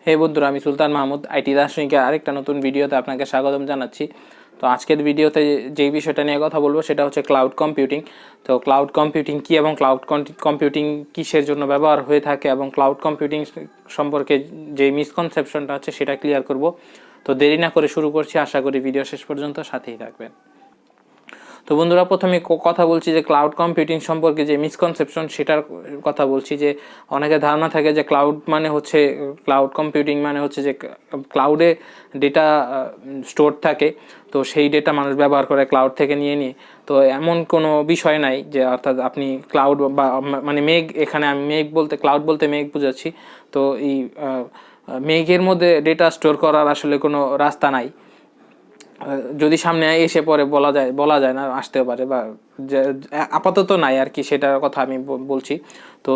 হে বন্ধুরা, আমি সুলতান মাহমুদ আইটি দার্শনিকের আরেকটা নতুন ভিডিওতে আপনাকে স্বাগতম জানাচ্ছি। তো আজকের ভিডিওতে যেই বিষয়টা নিয়ে কথা বলবো সেটা হচ্ছে ক্লাউড কম্পিউটিং। তো ক্লাউড কম্পিউটিং কী এবং ক্লাউড কম্পিউটিং কিসের জন্য ব্যবহার হয়ে থাকে এবং ক্লাউড কম্পিউটিং সম্পর্কে যে মিসকনসেপশনটা আছে সেটা ক্লিয়ার করব। তো দেরি না করে শুরু করছি, আশা করি ভিডিও শেষ পর্যন্ত সাথেই থাকবেন। তো বন্ধুরা, প্রথমে কথা বলছি যে ক্লাউড কম্পিউটিং সম্পর্কে যে মিসকনসেপশন সেটার কথা বলছি। যে অনেকের ধারণা থাকে যে ক্লাউড কম্পিউটিং মানে হচ্ছে যে ক্লাউডে ডেটা স্টোর থাকে, তো সেই ডেটা মানুষ ব্যবহার করে ক্লাউড থেকে নিয়ে। তো এমন কোনো বিষয় নাই যে, অর্থাৎ আপনি ক্লাউড বা মানে মেঘ, এখানে আমি মেঘ বলতে ক্লাউড বলতে মেঘ বুঝাচ্ছি। তো এই মেঘের মধ্যে ডেটা স্টোর করার আসলে কোনো রাস্তা নাই। যদি সামনে এসে পরে বলা যায় না, আসতেও পারে, বা আপাতত নাই আর কি, সেটার কথা আমি বলছি। তো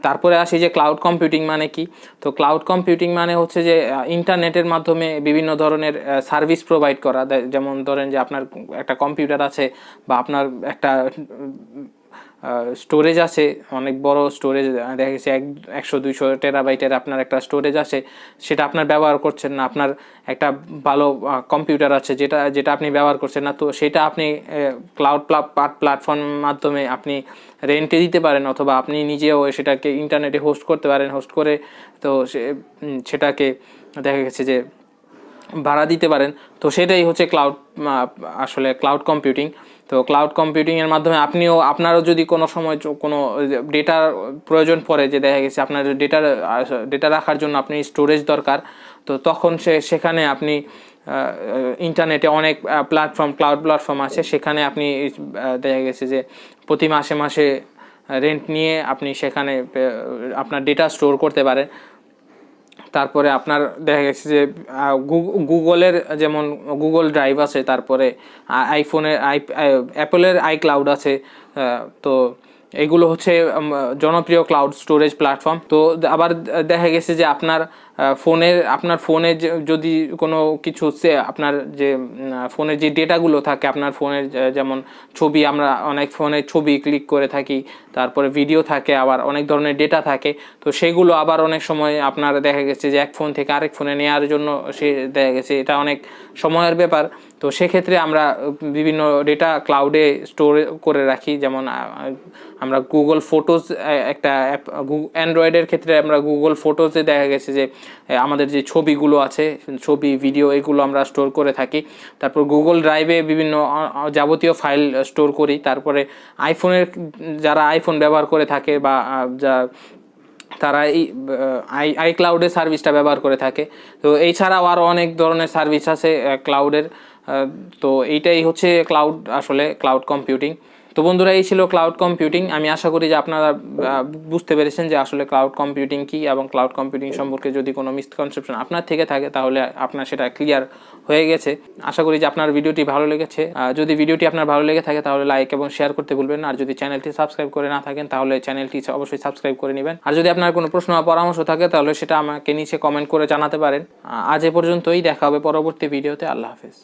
তারপরে আসি যে ক্লাউড কম্পিউটিং মানে কি। তো ক্লাউড কম্পিউটিং মানে হচ্ছে যে ইন্টারনেটের মাধ্যমে বিভিন্ন ধরনের সার্ভিস প্রোভাইড করা। যেমন ধরেন যে আপনার একটা কম্পিউটার আছে বা আপনার একটা স্টোরেজ আছে, অনেক বড় স্টোরেজ, দেখা গেছে 100-200 টেরাবাইটের আপনার একটা স্টোরেজ আছে, সেটা আপনার ব্যবহার করছেন না। আপনার একটা ভালো কম্পিউটার আছে যেটা আপনি ব্যবহার করছেন না, তো সেটা আপনি ক্লাউড প্ল্যাটফর্মের মাধ্যমে আপনি রেন্টে দিতে পারেন, অথবা আপনি নিজেও সেটাকে ইন্টারনেটে হোস্ট করতে পারেন। হোস্ট করে তো সেটাকে দেখা গেছে যে ভাড়া দিতে পারেন। তো সেটাই হচ্ছে আসলে ক্লাউড কম্পিউটিং। তো ক্লাউড কম্পিউটিংয়ের মাধ্যমে আপনারও যদি কোনো সময় কোনো ডেটার প্রয়োজন পড়ে, যে দেখা গেছে আপনার ডেটা রাখার জন্য আপনি স্টোরেজ দরকার, তো তখন সেখানে আপনি ইন্টারনেটে অনেক ক্লাউড প্ল্যাটফর্ম আছে, সেখানে আপনি দেখা গেছে যে প্রতি মাসে রেন্ট নিয়ে আপনি সেখানে আপনার ডেটা স্টোর করতে পারেন। তারপরে আপনার দেখা গেছে যে গুগলের যেমন গুগল ড্রাইভ আছে, তারপরে অ্যাপলের আইক্লাউড আছে। তো এগুলো হচ্ছে জনপ্রিয় ক্লাউড স্টোরেজ প্ল্যাটফর্ম। তো আবার দেখা গেছে যে আপনার ফোনে যদি কোনো কিছু আপনার যে ফোনের যে ডেটাগুলো থাকে, আপনার ফোনের যেমন ছবি, আমরা অনেক ফোনে ছবি ক্লিক করে থাকি, তারপরে ভিডিও থাকে, আবার অনেক ধরনের ডেটা থাকে। তো সেগুলো আবার অনেক সময় আপনার দেখা গেছে যে এক ফোন থেকে আরেক ফোনে নেওয়ার জন্য দেখা গেছে এটা অনেক সময়ের ব্যাপার। তো সেক্ষেত্রে আমরা বিভিন্ন ডেটা ক্লাউডে স্টোর করে রাখি। যেমন আমরা গুগল ফটোজ একটা অ্যাপ, অ্যান্ড্রয়েডের ক্ষেত্রে আমরা গুগল ফটোজে দেখা গেছে যে আমাদের যে ছবিগুলো আছে, ছবি ভিডিও, এগুলো আমরা স্টোর করে থাকি। তারপর গুগল ড্রাইভে বিভিন্ন যাবতীয় ফাইল স্টোর করি। তারপরে যারা আইফোন ব্যবহার করে থাকে বা তারা এই আইক্লাউডের সার্ভিসটা ব্যবহার করে থাকে। তো এছাড়াও আরও অনেক ধরনের সার্ভিস আছে ক্লাউডের। তো এইটাই হচ্ছে আসলে ক্লাউড কম্পিউটিং। তো বন্ধুরা, এই ছিল ক্লাউড কম্পিউটিং। আমি আশা করি যে আপনারা বুঝতে পেরেছেন যে আসলে ক্লাউড কম্পিউটিং কী, এবং ক্লাউড কম্পিউটিং সম্পর্কে যদি কোনো মিসকনসেপশন আপনার থেকে থাকে তাহলে আপনার সেটা ক্লিয়ার হয়ে গেছে। আশা করি যে আপনার ভিডিওটি ভালো লেগেছে। যদি ভিডিওটি আপনার ভালো লেগে থাকে তাহলে লাইক এবং শেয়ার করতে ভুলবেন না। আর যদি চ্যানেলটি সাবস্ক্রাইব করে না থাকেন তাহলে চ্যানেলটি অবশ্যই সাবস্ক্রাইব করে নেবেন। আর যদি আপনার কোনো প্রশ্ন বা পরামর্শ থাকে তাহলে সেটা আমাকে নিচে কমেন্ট করে জানাতে পারেন। আজ এ পর্যন্তই, দেখা হবে পরবর্তী ভিডিওতে। আল্লাহ হাফেজ।